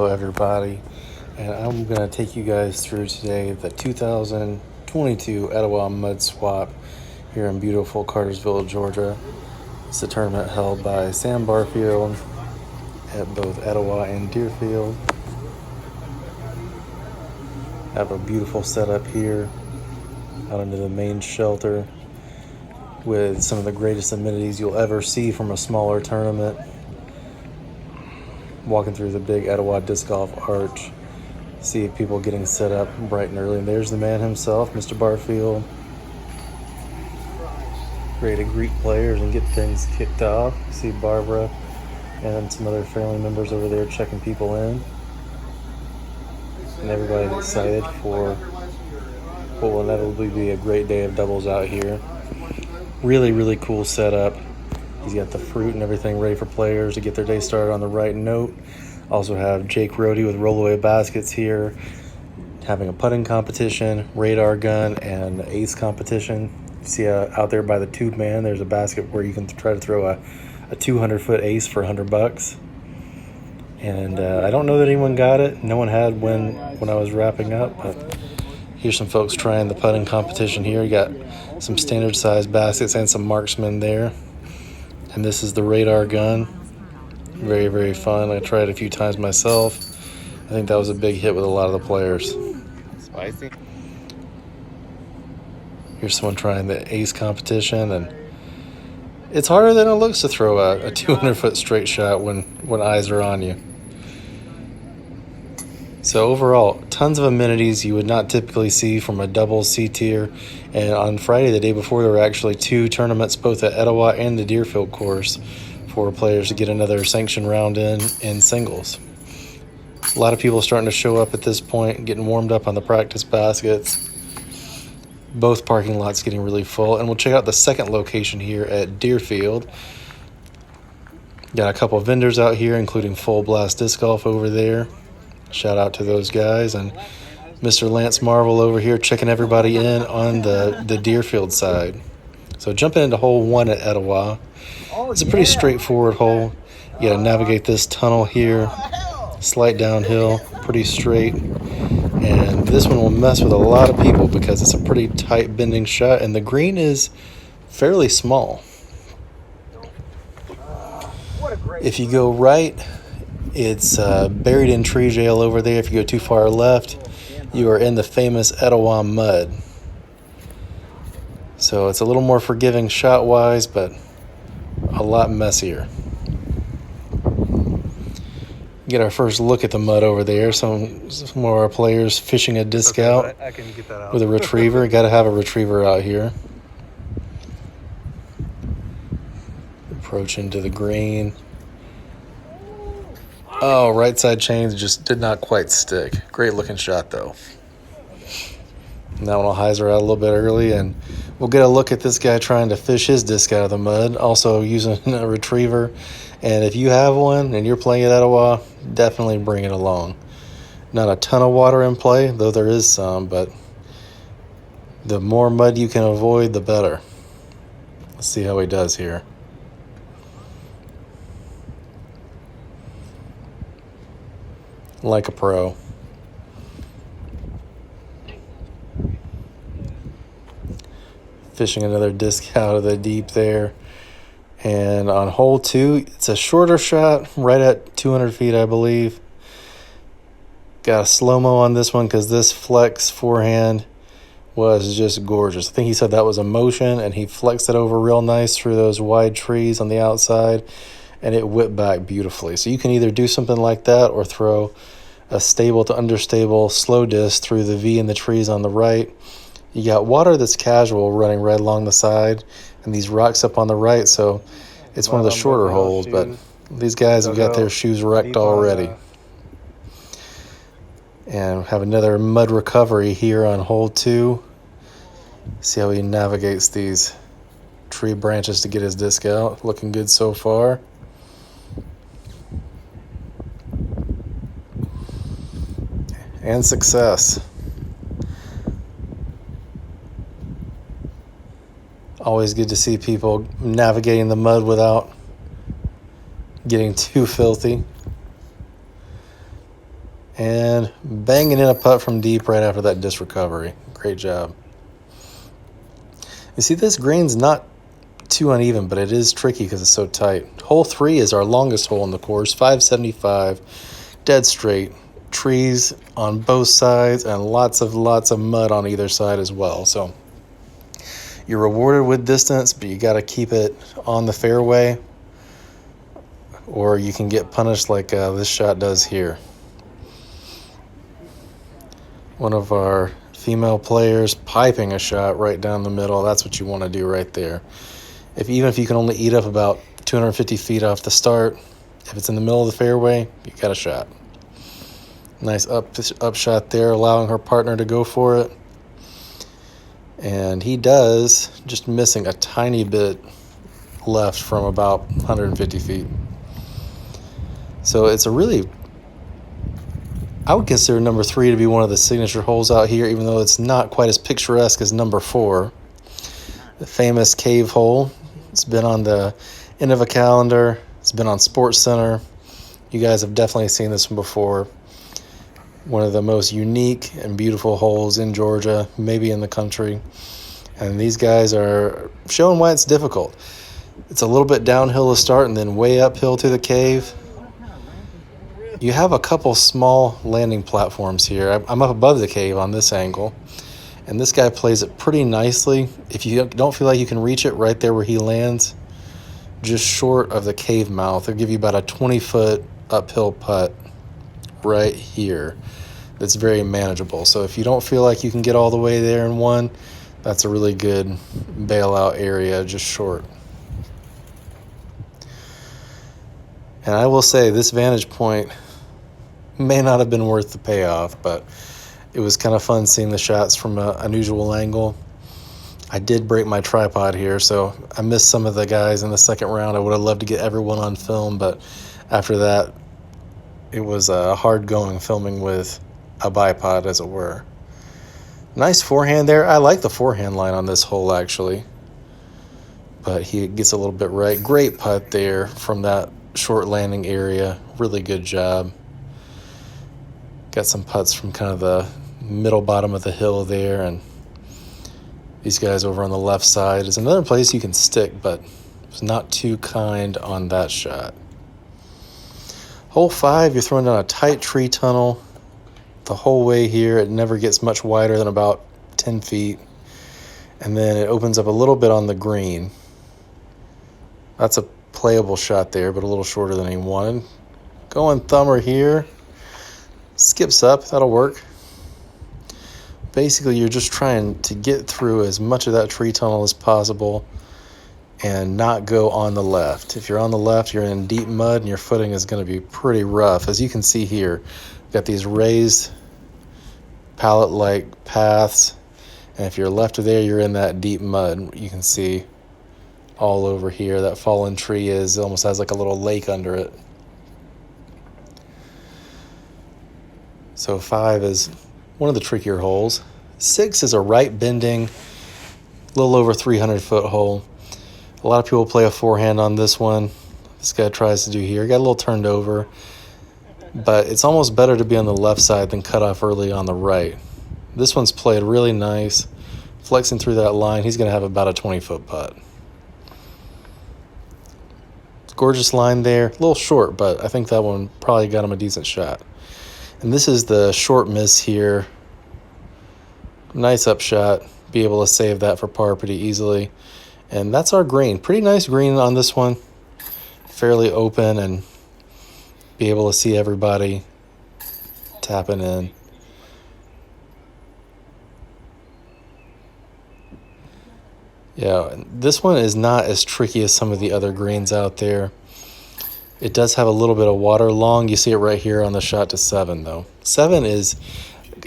Hello everybody, and I'm going to take you guys through today the 2022 Etowah Mud Swap here in beautiful Cartersville, Georgia. It's a tournament held by Sam Barfield at both Etowah and Deerfield. I have a beautiful setup here out into the main shelter with some of the greatest amenities you'll ever see from a smaller tournament. Walking through the big Etowah Disc Golf Arch, see people getting set up bright and early. And there's the man himself, Mr. Barfield, ready to greet players and get things kicked off. See Barbara and some other family members over there checking people in. And everybody's excited for what will inevitably be a great day of doubles out here. Really, really cool setup. He's got the fruit and everything ready for players to get their day started on the right note. Also have Jake Rohde with rollaway baskets here, having a putting competition, radar gun, and ace competition. You see out there by the tube man, there's a basket where you can try to throw a 200-foot ace for $100. And I don't know that anyone got it. No one had when I was wrapping up, but here's some folks trying the putting competition here. You got some standard size baskets and some marksmen there. And this is the radar gun. Very, very fun. I tried it a few times myself. I think that was a big hit with a lot of the players. Spicy. Here's someone trying the ace competition, and it's harder than it looks to throw a 200-foot straight shot when eyes are on you. So overall, tons of amenities you would not typically see from a double C tier. And on Friday, the day before, there were actually two tournaments, both at Etowah and the Deerfield course, for players to get another sanctioned round in singles. A lot of people starting to show up at this point, getting warmed up on the practice baskets. Both parking lots getting really full. And we'll check out the second location here at Deerfield. Got a couple of vendors out here, including Full Blast Disc Golf over there. Shout out to those guys. And Mr. Lance Marvel over here checking everybody in on the Deerfield side. So jumping into hole 1 at Etowah. It's a pretty straightforward hole. You got to navigate this tunnel here. Slight downhill, pretty straight. And this one will mess with a lot of people because it's a pretty tight bending shot. And the green is fairly small. If you go right, it's buried in tree jail over there. If you go too far left, you are in the famous Etowah mud. So it's a little more forgiving shot-wise, but a lot messier. Get our first look at the mud over there. Some more of our players fishing a disc out I can get that out with a retriever. Got to have a retriever out here. Approach into the green. Oh, right side chains just did not quite stick. Great looking shot though. And that one will hyzer out a little bit early, and we'll get a look at this guy trying to fish his disc out of the mud, also using a retriever. And if you have one and you're playing at Etowah, definitely bring it along. Not a ton of water in play, though there is some, but the more mud you can avoid, the better. Let's see how he does here. Like a pro. Fishing another disc out of the deep there. And on hole 2, it's a shorter shot, right at 200 feet, I believe. Got a slow-mo on this one because this flex forehand was just gorgeous. I think he said that was a motion, and he flexed it over real nice through those wide trees on the outside, and it whipped back beautifully. So you can either do something like that or throw a stable to understable slow disc through the V in the trees on the right. You got water that's casual running right along the side, and these rocks up on the right, so it's one of the shorter holes, but these guys have got their shoes wrecked already. And have another mud recovery here on hole 2. See how he navigates these tree branches to get his disc out. Looking good so far. And success. Always good to see people navigating the mud without getting too filthy. And banging in a putt from deep right after that disc recovery. Great job. You see, this green's not too uneven, but it is tricky because it's so tight. Hole 3 is our longest hole in the course, 575, dead straight. Trees on both sides and lots of mud on either side as well. So you're rewarded with distance, but you got to keep it on the fairway, or you can get punished like this shot does here. One of our female players piping a shot right down the middle. That's what you want to do right there. Even if you can only eat up about 250 feet off the start, if it's in the middle of the fairway, you got a shot. Nice up shot there, allowing her partner to go for it. And he does, just missing a tiny bit left from about 150 feet. So it's I would consider number 3 to be one of the signature holes out here, even though it's not quite as picturesque as number 4. The famous cave hole. It's been on the end of a calendar. It's been on Sports Center. You guys have definitely seen this one before. One of the most unique and beautiful holes in Georgia, maybe in the country. And these guys are showing why it's difficult. It's a little bit downhill to start and then way uphill to the cave. You have a couple small landing platforms here. I'm up above the cave on this angle. And this guy plays it pretty nicely. If you don't feel like you can reach it right there where he lands, just short of the cave mouth, it'll give you about a 20-foot uphill putt right here. That's very manageable. So if you don't feel like you can get all the way there in one, that's a really good bailout area, just short. And I will say this vantage point may not have been worth the payoff, but it was kind of fun seeing the shots from an unusual angle. I did break my tripod here, so I missed some of the guys in the second round. I would have loved to get everyone on film, but after that, it was hard going filming with a bipod, as it were. Nice forehand there. I like the forehand line on this hole, actually. But he gets a little bit right. Great putt there from that short landing area. Really good job. Got some putts from kind of the middle bottom of the hill there. And these guys over on the left side is another place you can stick, but it's not too kind on that shot. Hole 5, you're throwing down a tight tree tunnel the whole way here. It never gets much wider than about 10 feet. And then it opens up a little bit on the green. That's a playable shot there, but a little shorter than he wanted. Going thumber here. Skips up. That'll work. Basically, you're just trying to get through as much of that tree tunnel as possible and not go on the left. If you're on the left, you're in deep mud and your footing is going to be pretty rough. As you can see here, we've got these raised pallet-like paths, and if you're left of there, you're in that deep mud. You can see all over here that fallen tree almost has like a little lake under it. So 5 is one of the trickier holes. 6 is a right bending, a little over 300-foot hole. A lot of people play a forehand on this one. This guy tries to do here. Got a little turned over, but it's almost better to be on the left side than cut off early on the right. This one's played really nice, flexing through that line. He's going to have about a 20-foot putt. It's a gorgeous line there. A little short, but I think that one probably got him a decent shot. And this is the short miss here. Nice upshot. Be able to save that for par pretty easily. And that's our green. Pretty nice green on this one. Fairly open and be able to see everybody tapping in. Yeah, this one is not as tricky as some of the other greens out there. It does have a little bit of water long. You see it right here on the shot to 7, though. 7 is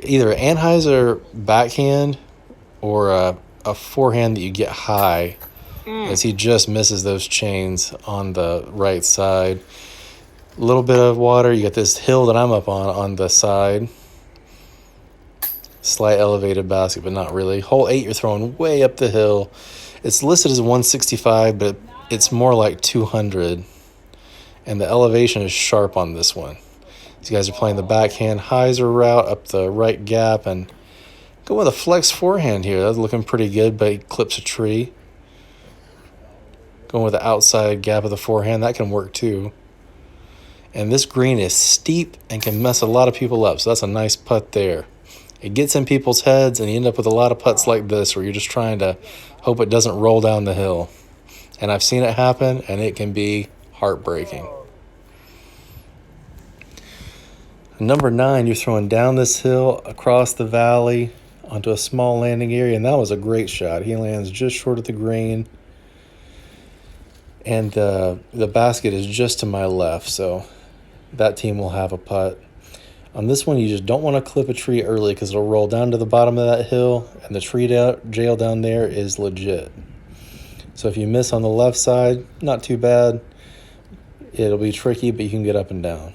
either Anheuser backhand or a forehand that you get high, as he just misses those chains on the right side. A little bit of water. You got this hill that I'm up on the side. Slight elevated basket, but not really. Hole 8, you're throwing way up the hill. It's listed as 165, but it's more like 200. And the elevation is sharp on this one. These guys are playing the backhand hyzer route up the right gap and go with a flex forehand here. That's looking pretty good, but he clips a tree. Going with the outside gap of the forehand, that can work too. And this green is steep and can mess a lot of people up, so that's a nice putt there. It gets in people's heads, and you end up with a lot of putts like this where you're just trying to hope it doesn't roll down the hill. And I've seen it happen, and it can be heartbreaking. Number 9, you're throwing down this hill, across the valley, onto a small landing area, and that was a great shot. He lands just short of the green, and the basket is just to my left, so that team will have a putt. On this one, you just don't want to clip a tree early because it'll roll down to the bottom of that hill, and the tree jail down there is legit. So if you miss on the left side, not too bad. It'll be tricky, but you can get up and down.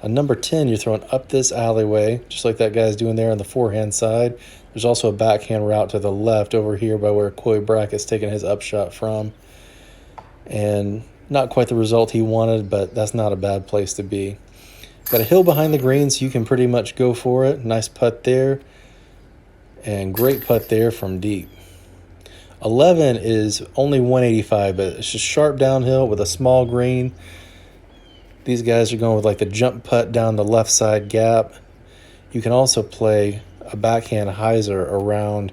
On number 10, you're throwing up this alleyway, just like that guy's doing there on the forehand side. There's also a backhand route to the left over here by where Coy Brackett's taking his upshot from. And not quite the result he wanted, but that's not a bad place to be. Got a hill behind the green, so you can pretty much go for it. Nice putt there. And great putt there from deep. 11 is only 185, but it's just sharp downhill with a small green. These guys are going with like the jump putt down the left side gap. You can also play a backhand hyzer around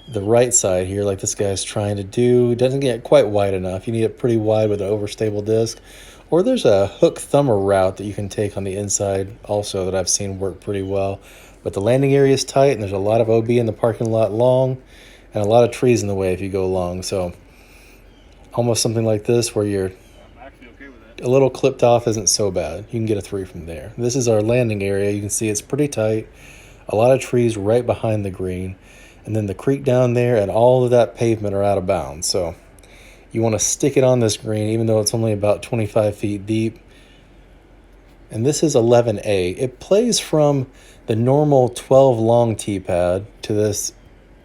the right side here like this guy's trying to do. It doesn't get quite wide enough. You need it pretty wide with an overstable disc. Or there's a hook thumber route that you can take on the inside also that I've seen work pretty well. But the landing area is tight, and there's a lot of OB in the parking lot long, and a lot of trees in the way if you go long. So almost something like this where you're a little clipped off isn't so bad. You can get a 3 from there. This is our landing area. You can see it's pretty tight. A lot of trees right behind the green. And then the creek down there and all of that pavement are out of bounds. So you want to stick it on this green even though it's only about 25 feet deep. And this is 11A. It plays from the normal 12 long tee pad to this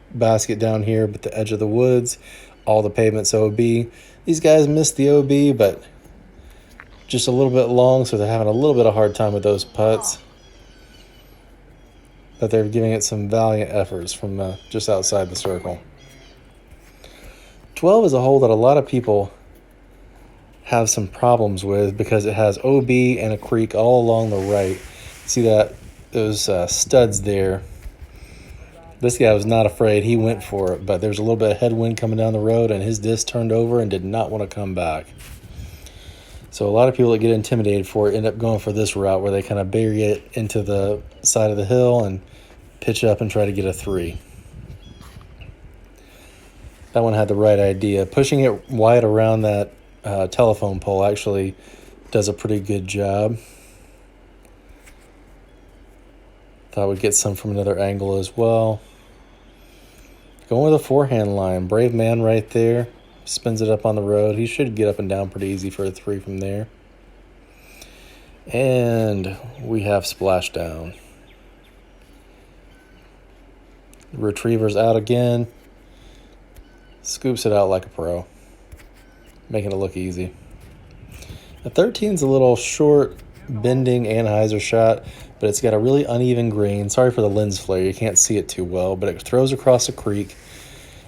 basket down here, but the edge of the woods, all the pavement's OB. These guys missed the OB, but just a little bit long, so they're having a little bit of hard time with those putts. But they're giving it some valiant efforts from just outside the circle. 12 is a hole that a lot of people have some problems with because it has OB and a creek all along the right. See that? Those studs there. This guy was not afraid. He went for it, but there's a little bit of headwind coming down the road, and his disc turned over and did not want to come back. So a lot of people that get intimidated for it end up going for this route where they kind of bury it into the side of the hill and pitch up and try to get a 3. That one had the right idea. Pushing it wide around that telephone pole actually does a pretty good job. Thought we'd get some from another angle as well. Going with a forehand line. Brave man right there. Spins it up on the road. He should get up and down pretty easy for a 3 from there. And we have splashdown. Retriever's out again. Scoops it out like a pro. Making it look easy. The 13's a little short, bending anhyzer shot, but it's got a really uneven green. Sorry for the lens flare. You can't see it too well, but it throws across a creek.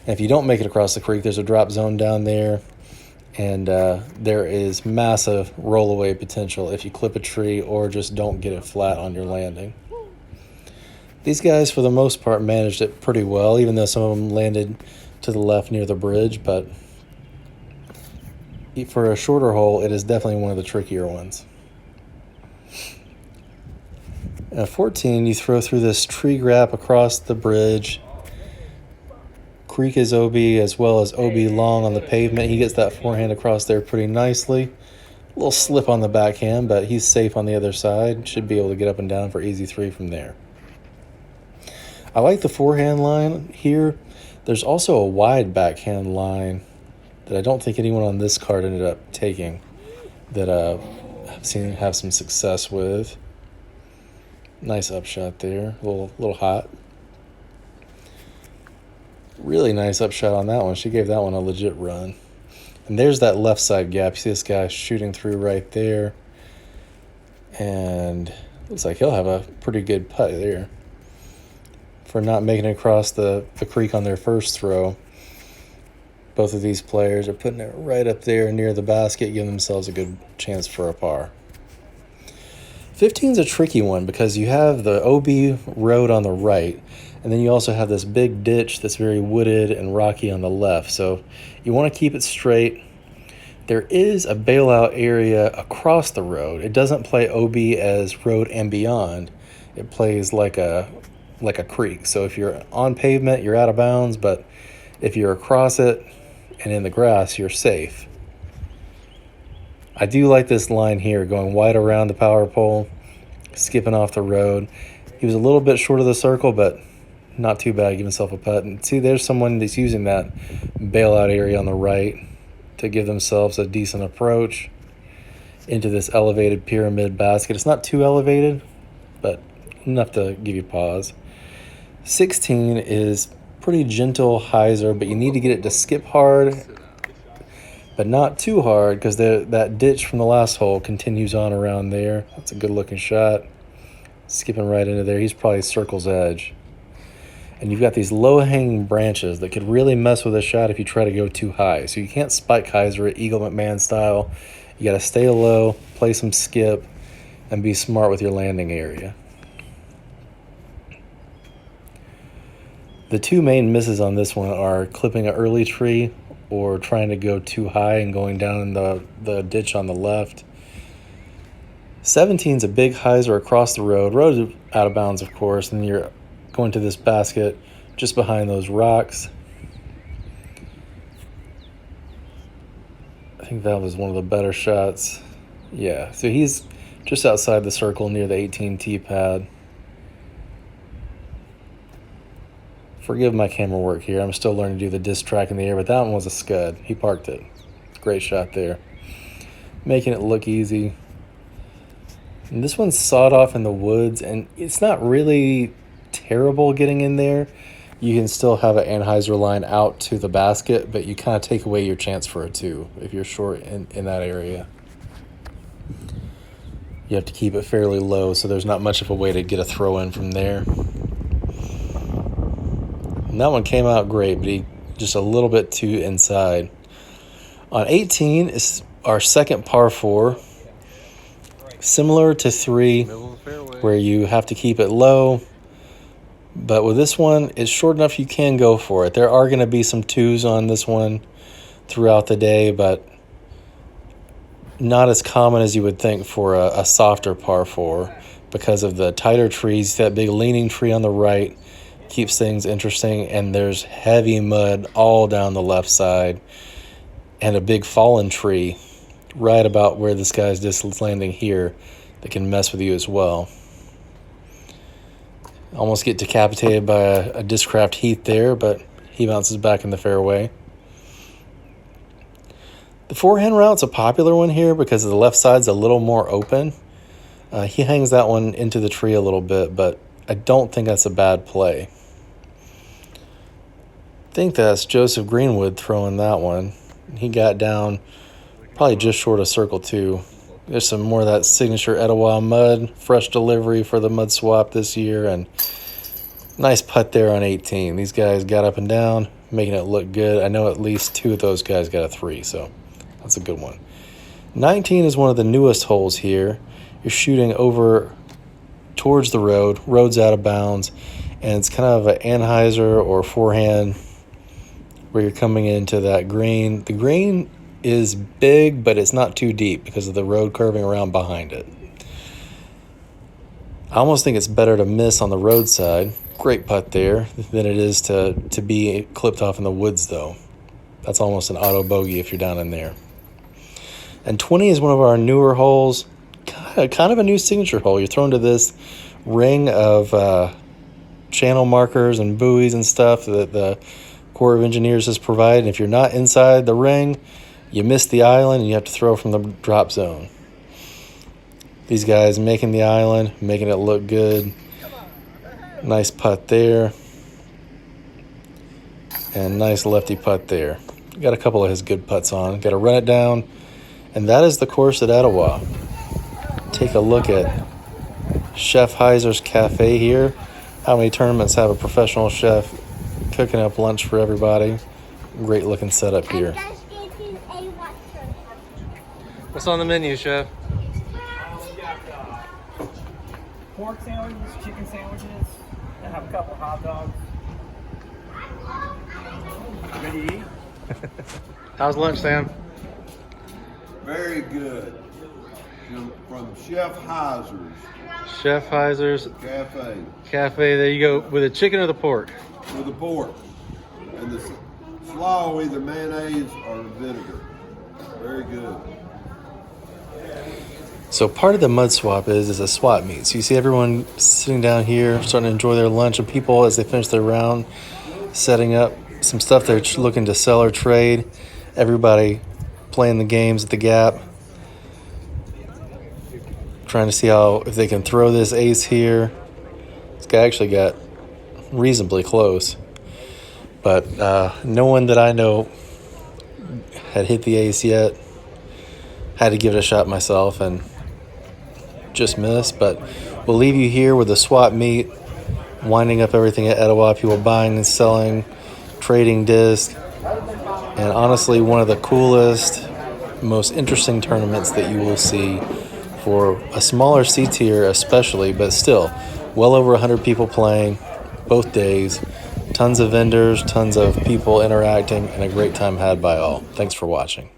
And if you don't make it across the creek, there's a drop zone down there. And there is massive roll-away potential if you clip a tree or just don't get it flat on your landing. These guys, for the most part, managed it pretty well, even though some of them landed to the left near the bridge. But for a shorter hole, it is definitely one of the trickier ones. At 14, you throw through this tree gap across the bridge. Creek is OB as well as OB long on the pavement. He gets that forehand across there pretty nicely. A little slip on the backhand, but he's safe on the other side. Should be able to get up and down for easy 3 from there. I like the forehand line here. There's also a wide backhand line that I don't think anyone on this card ended up taking that I've seen have some success with. Nice upshot there. A little hot. Really nice upshot on that one. She gave that one a legit run. And there's that left side gap. You see this guy shooting through right there. And looks like he'll have a pretty good putt there for not making it across the creek on their first throw. Both of these players are putting it right up there near the basket, giving themselves a good chance for a par. 15 is a tricky one because you have the OB road on the right, and then you also have this big ditch that's very wooded and rocky on the left. So you want to keep it straight. There is a bailout area across the road. It doesn't play OB as road and beyond. It plays like a creek. So if you're on pavement, you're out of bounds, but if you're across it and in the grass, you're safe. I do like this line here, going wide around the power pole, skipping off the road. He was a little bit short of the circle, but not too bad. Give himself a putt. And see, there's someone that's using that bailout area on the right to give themselves a decent approach into this elevated pyramid basket. It's not too elevated, but enough to give you pause. 16 is pretty gentle hyzer, but you need to get it to skip hard, but not too hard, because that ditch from the last hole continues on around there. That's a good looking shot. Skipping right into there. He's probably circle's edge. And you've got these low-hanging branches that could really mess with a shot if you try to go too high. So you can't spike hyzer it Eagle McMahon style. You got to stay low, play some skip, and be smart with your landing area. The two main misses on this one are clipping an early tree or trying to go too high and going down in the ditch on the left. 17's a big hyzer across the road. Road is out of bounds, of course, and you're going to this basket just behind those rocks. I think that was one of the better shots. Yeah, so he's just outside the circle near the 18 tee pad. Forgive my camera work here. I'm still learning to do the disc track in the air, but that one was a scud. He parked it. Great shot there. Making it look easy. And this one's sawed off in the woods, and it's not really terrible getting in there. You can still have an anhyzer line out to the basket, but you kind of take away your chance for a two if you're short in that area. You have to keep it fairly low, so there's not much of a way to get a throw in from there. And that one came out great, but he just a little bit too inside. On 18 is our second par 4. Similar to 3, where you have to keep it low. But with this one, it's short enough you can go for it. There are going to be some 2s on this one throughout the day, but not as common as you would think for a softer par 4 because of the tighter trees. That big leaning tree on the right keeps things interesting, and there's heavy mud all down the left side and a big fallen tree right about where this guy's disc is landing here that can mess with you as well. Almost get decapitated by a Discraft Heath there, but he bounces back in the fairway. The forehand route's a popular one here because the left side's a little more open. He hangs that one into the tree a little bit, but I don't think that's a bad play. I think that's Joseph Greenwood throwing that one. He got down probably just short of circle 2. There's some more of that signature Etowah Mud, fresh delivery for the Mud Swap this year, and nice putt there on 18. These guys got up and down, making it look good. I know at least 2 of those guys got a 3, so that's a good one. 19 is one of the newest holes here. You're shooting over towards the road. Road's out of bounds, and it's kind of an anhyzer or forehand where you're coming into that green. The green is big, but it's not too deep because of the road curving around behind it. I almost think it's better to miss on the roadside. Great putt there than it is to be clipped off in the woods, though. That's almost an auto bogey if you're down in there. And 20 is one of our newer holes, kind of a new signature hole. You're thrown to this ring of channel markers and buoys and stuff that the Corps of Engineers has provided. If you're not inside the ring, you miss the island and you have to throw from the drop zone. These guys making the island, making it look good. Nice putt there. And nice lefty putt there. Got a couple of his good putts on. Got to run it down. And that is the course at Etowah. take a look at Chef Heiser's Cafe here. How many tournaments have a professional chef cooking up lunch for everybody? Great looking setup here. What's on the menu, Chef? We got pork sandwiches, chicken sandwiches. I have a couple hot dogs. Ready to eat? How's lunch, Sam? Very good. From Chef Heiser's Chef Heiser's Cafe There you go. With the chicken or the pork? with the pork. And the slaw, either mayonnaise or vinegar. Very good. So part of the mud swap is a swap meet. So you see everyone sitting down here starting to enjoy their lunch, and people as they finish their round setting up some stuff they're looking to sell or trade. Everybody playing the games at the gap, trying to see if they can throw this ace here. This guy actually got reasonably close, but no one that I know had hit the ace yet. Had to give it a shot myself and just missed, but we'll leave you here with the swap meet, winding up everything at Etowah, people buying and selling, trading disc, and honestly one of the coolest, most interesting tournaments that you will see for a smaller C tier especially, but still well over 100 people playing both days, tons of vendors, tons of people interacting, and a great time had by all. Thanks for watching.